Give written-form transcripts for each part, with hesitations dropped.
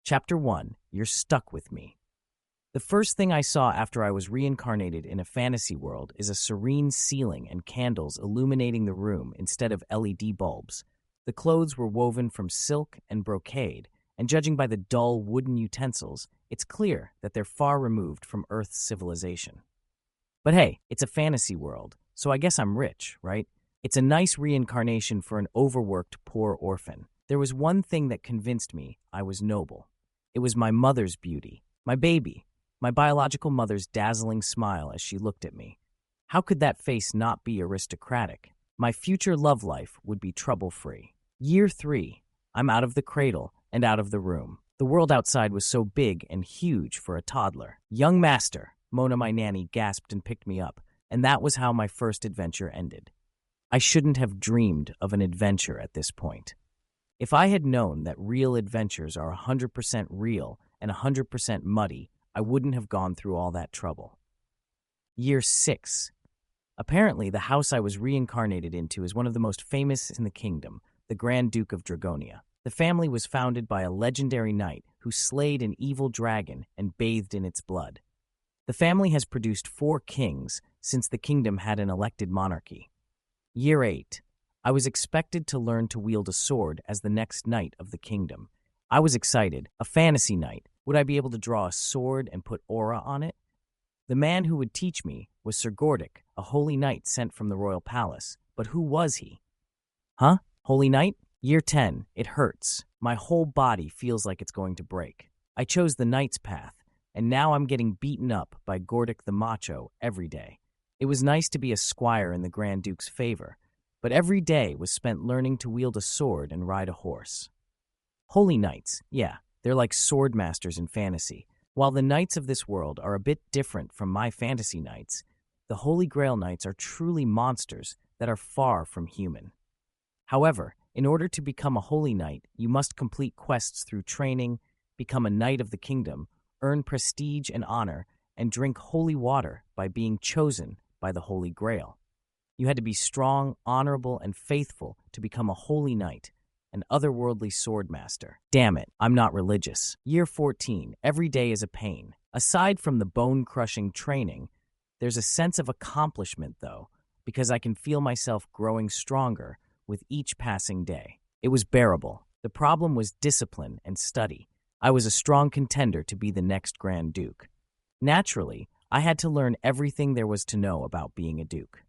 Chapter 1. You're Stuck with Me. The first thing I saw after I was reincarnated in a fantasy world is a serene ceiling and candles illuminating the room instead of LED bulbs. The clothes were woven from silk and brocade, and judging by the dull wooden utensils, it's clear that they're far removed from Earth's civilization. But hey, it's a fantasy world, so I guess I'm rich, right? It's a nice reincarnation for an overworked poor orphan. There was one thing that convinced me I was noble. It was my mother's beauty, my baby, my biological mother's dazzling smile as she looked at me. How could that face not be aristocratic? My future love life would be trouble-free. Year 3, I'm out of the cradle and out of the room. The world outside was so big and huge for a toddler. Young master, Mona my nanny gasped and picked me up, and that was how my first adventure ended. I shouldn't have dreamed of an adventure at this point. If I had known that real adventures are 100% real and 100% muddy, I wouldn't have gone through all that trouble. Year 6. Apparently, the house I was reincarnated into is one of the most famous in the kingdom, the Grand Duke of Dragonia. The family was founded by a legendary knight who slayed an evil dragon and bathed in its blood. The family has produced 4 kings since the kingdom had an elected monarchy. Year 8. I was expected to learn to wield a sword as the next knight of the kingdom. I was excited. A fantasy knight. Would I be able to draw a sword and put aura on it? The man who would teach me was Sir Gordic, a holy knight sent from the royal palace. But who was he? Huh? Holy knight? Year 10. It hurts. My whole body feels like it's going to break. I chose the knight's path, and now I'm getting beaten up by Gordic the Macho every day. It was nice to be a squire in the Grand Duke's favor, but every day was spent learning to wield a sword and ride a horse. Holy knights, yeah, they're like sword masters in fantasy. While the knights of this world are a bit different from my fantasy knights, the Holy Grail knights are truly monsters that are far from human. However, in order to become a holy knight, you must complete quests through training, become a knight of the kingdom, earn prestige and honor, and drink holy water by being chosen by the Holy Grail. You had to be strong, honorable, and faithful to become a holy knight, an otherworldly sword master. Damn it, I'm not religious. Year 14, every day is a pain. Aside from the bone-crushing training, there's a sense of accomplishment, though, because I can feel myself growing stronger with each passing day. It was bearable. The problem was discipline and study. I was a strong contender to be the next Grand Duke. Naturally, I had to learn everything there was to know about being a duke.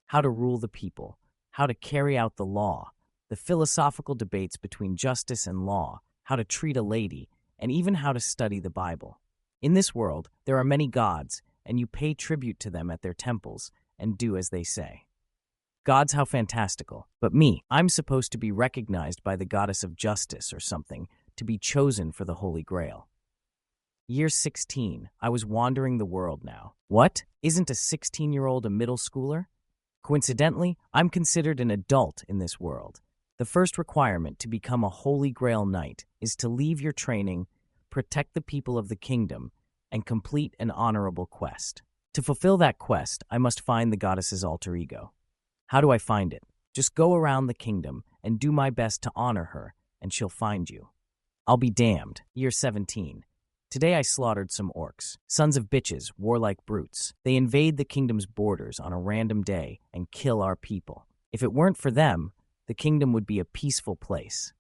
How to rule the people, how to carry out the law, the philosophical debates between justice and law, how to treat a lady, and even how to study the Bible. In this world, there are many gods, and you pay tribute to them at their temples and do as they say. Gods, how fantastical. But me, I'm supposed to be recognized by the goddess of justice or something, to be chosen for the Holy Grail. Year 16, I was wandering the world now. What? Isn't a 16-year-old a middle schooler? Coincidentally, I'm considered an adult in this world. The first requirement to become a Holy Grail Knight is to leave your training, protect the people of the kingdom, and complete an honorable quest. To fulfill that quest, I must find the goddess's alter ego. How do I find it? Just go around the kingdom and do my best to honor her, and she'll find you. I'll be damned. Year 17. Today I slaughtered some orcs, sons of bitches, warlike brutes. They invade the kingdom's borders on a random day and kill our people. If it weren't for them, the kingdom would be a peaceful place.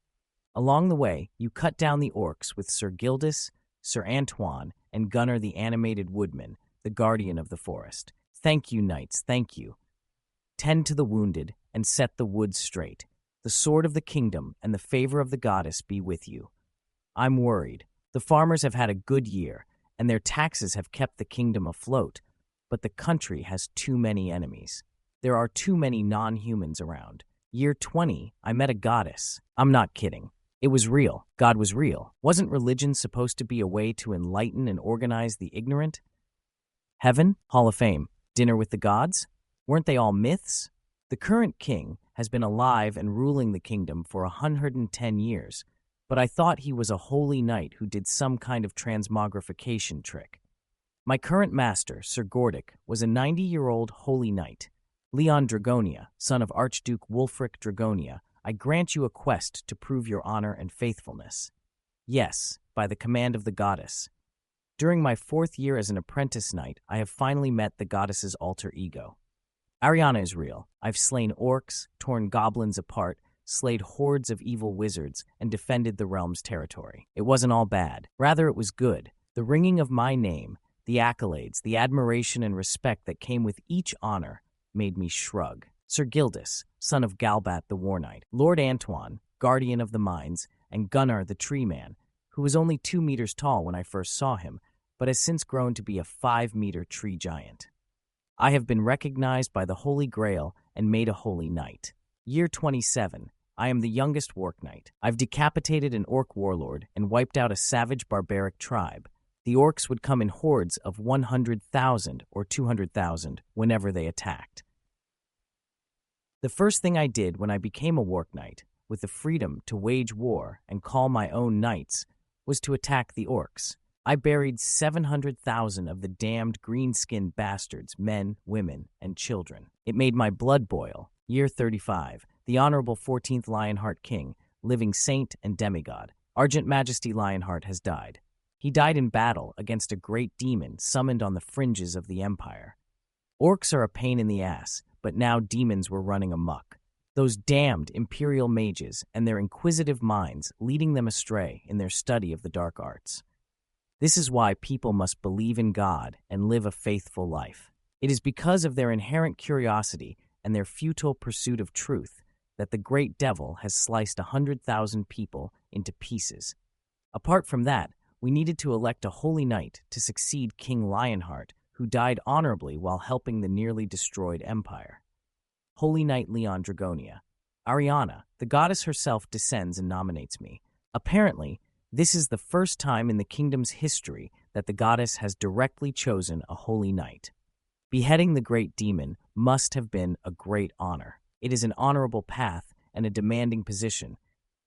Along the way, you cut down the orcs with Sir Gildas, Sir Antoine, and Gunnar the animated woodman, the guardian of the forest. Thank you, knights, thank you. Tend to the wounded and set the wood straight. The sword of the kingdom and the favor of the goddess be with you. I'm worried. The farmers have had a good year, and their taxes have kept the kingdom afloat, but the country has too many enemies. There are too many non-humans around. Year 20, I met a goddess. I'm not kidding. It was real. God was real. Wasn't religion supposed to be a way to enlighten and organize the ignorant? Heaven? Hall of Fame. Dinner with the gods? Weren't they all myths? The current king has been alive and ruling the kingdom for 110 years, but I thought he was a holy knight who did some kind of transmogrification trick. My current master, Sir Gordic, was a 90-year-old holy knight. Leon Dragonia, son of Archduke Wulfric Dragonia, I grant you a quest to prove your honor and faithfulness. Yes, by the command of the goddess. During my 4th year as an apprentice knight, I have finally met the goddess's alter ego. Ariana is real. I've slain orcs, torn goblins apart, slayed hordes of evil wizards, and defended the realm's territory. It wasn't all bad. Rather, it was good. The ringing of my name, the accolades, the admiration and respect that came with each honor made me shrug. Sir Gildas, son of Galbat the War Knight, Lord Antoine, guardian of the mines, and Gunnar the Tree Man, who was only 2 meters tall when I first saw him, but has since grown to be a 5-meter tree giant. I have been recognized by the Holy Grail and made a holy knight. Year 27. I am the youngest Orc Knight. I've decapitated an Orc warlord and wiped out a savage barbaric tribe. The Orcs would come in hordes of 100,000 or 200,000 whenever they attacked. The first thing I did when I became a Orc Knight, with the freedom to wage war and call my own knights, was to attack the Orcs. I buried 700,000 of the damned green-skinned bastards, men, women, and children. It made my blood boil. Year 35. The Honorable 14th Lionheart King, living saint and demigod, Argent Majesty Lionheart has died. He died in battle against a great demon summoned on the fringes of the Empire. Orcs are a pain in the ass, but now demons were running amok. Those damned Imperial mages and their inquisitive minds leading them astray in their study of the dark arts. This is why people must believe in God and live a faithful life. It is because of their inherent curiosity and their futile pursuit of truth that the great devil has sliced 100,000 people into pieces. Apart from that, we needed to elect a holy knight to succeed King Lionheart, who died honorably while helping the nearly destroyed empire. Holy Knight Leon Dragonia. Ariana, the goddess herself, descends and nominates me. Apparently, this is the first time in the kingdom's history that the goddess has directly chosen a holy knight. Beheading the great demon must have been a great honor. It is an honorable path and a demanding position,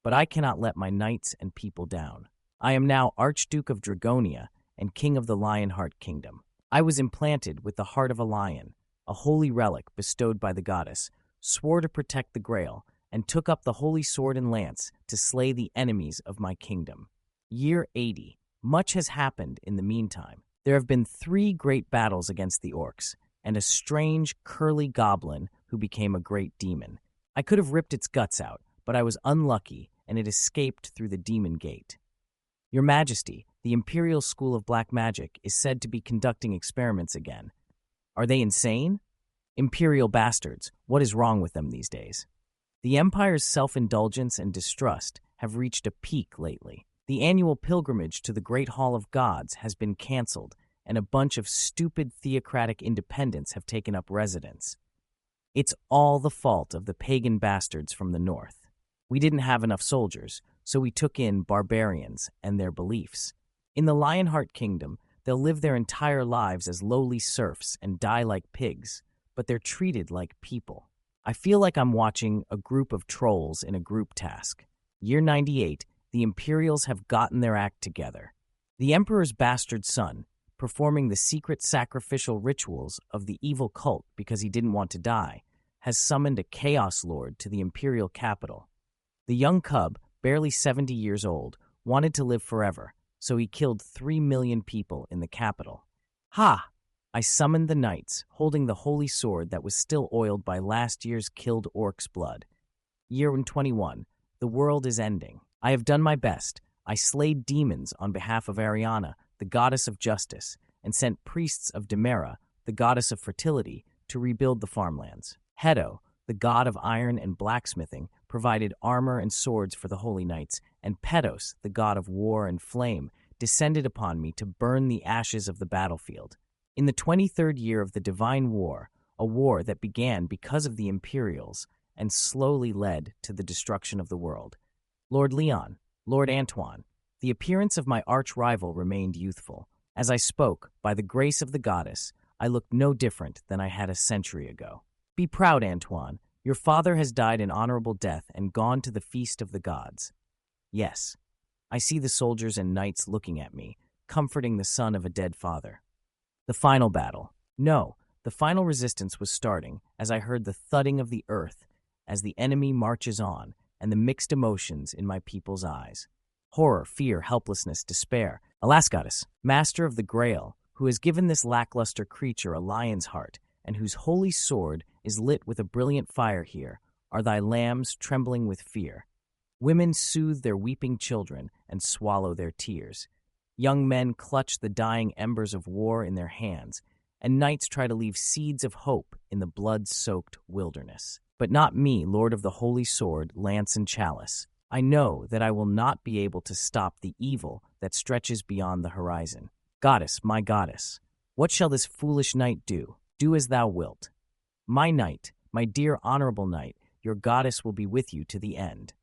but I cannot let my knights and people down. I am now Archduke of Dragonia and King of the Lionheart Kingdom. I was implanted with the heart of a lion, a holy relic bestowed by the goddess, swore to protect the Grail, and took up the holy sword and lance to slay the enemies of my kingdom. Year 80. Much has happened in the meantime. There have been 3 great battles against the orcs, and a strange, curly goblin who became a great demon. I could have ripped its guts out, but I was unlucky, and it escaped through the demon gate. Your Majesty, the Imperial School of Black Magic is said to be conducting experiments again. Are they insane? Imperial bastards, what is wrong with them these days? The Empire's self-indulgence and distrust have reached a peak lately. The annual pilgrimage to the Great Hall of Gods has been cancelled, and a bunch of stupid theocratic independents have taken up residence. It's all the fault of the pagan bastards from the north. We didn't have enough soldiers, so we took in barbarians and their beliefs. In the Lionheart Kingdom, they'll live their entire lives as lowly serfs and die like pigs, but they're treated like people. I feel like I'm watching a group of trolls in a group task. Year 98, the Imperials have gotten their act together. The Emperor's bastard son, performing the secret sacrificial rituals of the evil cult because he didn't want to die, has summoned a Chaos Lord to the Imperial capital. The young cub, barely 70 years old, wanted to live forever, so he killed 3 million people in the capital. Ha! I summoned the knights, holding the holy sword that was still oiled by last year's killed orc's blood. Year 21. The world is ending. I have done my best. I slayed demons on behalf of Ariana, the goddess of justice, and sent priests of Demera, the goddess of fertility, to rebuild the farmlands. Hedo, the god of iron and blacksmithing, provided armor and swords for the holy knights, and Pedos, the god of war and flame, descended upon me to burn the ashes of the battlefield. In the 23rd year of the Divine War, a war that began because of the Imperials and slowly led to the destruction of the world, Lord Leon, Lord Antoine, the appearance of my arch-rival remained youthful. As I spoke, by the grace of the goddess, I looked no different than I had a century ago. Be proud, Antoine. Your father has died an honorable death and gone to the feast of the gods. Yes, I see the soldiers and knights looking at me, comforting the son of a dead father. The final battle. No, the final resistance was starting as I heard the thudding of the earth as the enemy marches on and the mixed emotions in my people's eyes. Horror, fear, helplessness, despair. Alas, goddess, master of the Grail, who has given this lackluster creature a lion's heart, and whose holy sword is lit with a brilliant fire here, are thy lambs trembling with fear. Women soothe their weeping children and swallow their tears. Young men clutch the dying embers of war in their hands, and knights try to leave seeds of hope in the blood-soaked wilderness. But not me, Lord of the Holy Sword, Lance and Chalice. I know that I will not be able to stop the evil that stretches beyond the horizon. Goddess, my goddess, what shall this foolish knight do? Do as thou wilt. My knight, my dear honorable knight, your goddess will be with you to the end.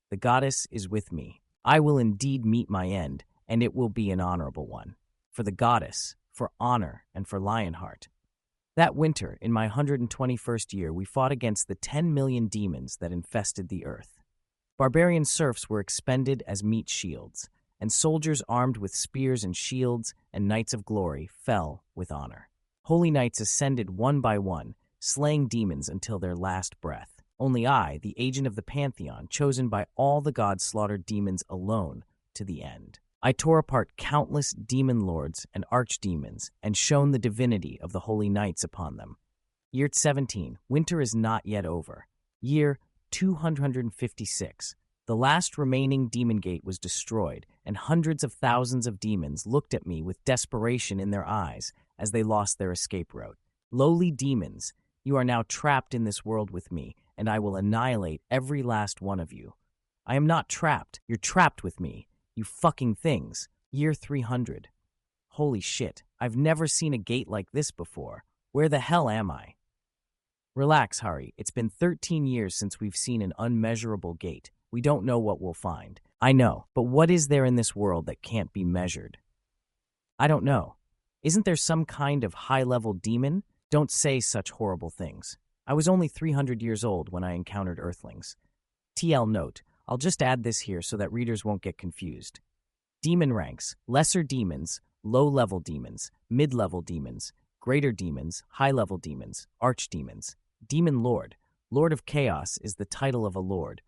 The goddess is with me. I will indeed meet my end, and it will be an honorable one. For the goddess, for honor, and for Lionheart. That winter, in my 121st year, we fought against the 10 million demons that infested the earth. Barbarian serfs were expended as meat shields, and soldiers armed with spears and shields and knights of glory fell with honor. Holy knights ascended one by one, slaying demons until their last breath. Only I, the agent of the pantheon, chosen by all the gods, slaughtered demons alone to the end. I tore apart countless demon lords and archdemons and shone the divinity of the holy knights upon them. Year 17, winter is not yet over. Year 256, the last remaining demon gate was destroyed, and hundreds of thousands of demons looked at me with desperation in their eyes as they lost their escape route. Lowly demons, you are now trapped in this world with me, and I will annihilate every last one of you. I am not trapped. You're trapped with me. You fucking things. Year 300. Holy shit, I've never seen a gate like this before. Where the hell am I? Relax, Hari. It's been 13 years since we've seen an unmeasurable gate. We don't know what we'll find. I know, but what is there in this world that can't be measured? I don't know. Isn't there some kind of high-level demon? Don't say such horrible things. I was only 300 years old when I encountered Earthlings. TL note, I'll just add this here so that readers won't get confused. Demon ranks: lesser demons, low-level demons, mid-level demons, greater demons, high-level demons, archdemons. Demon Lord. Lord of Chaos is the title of a lord,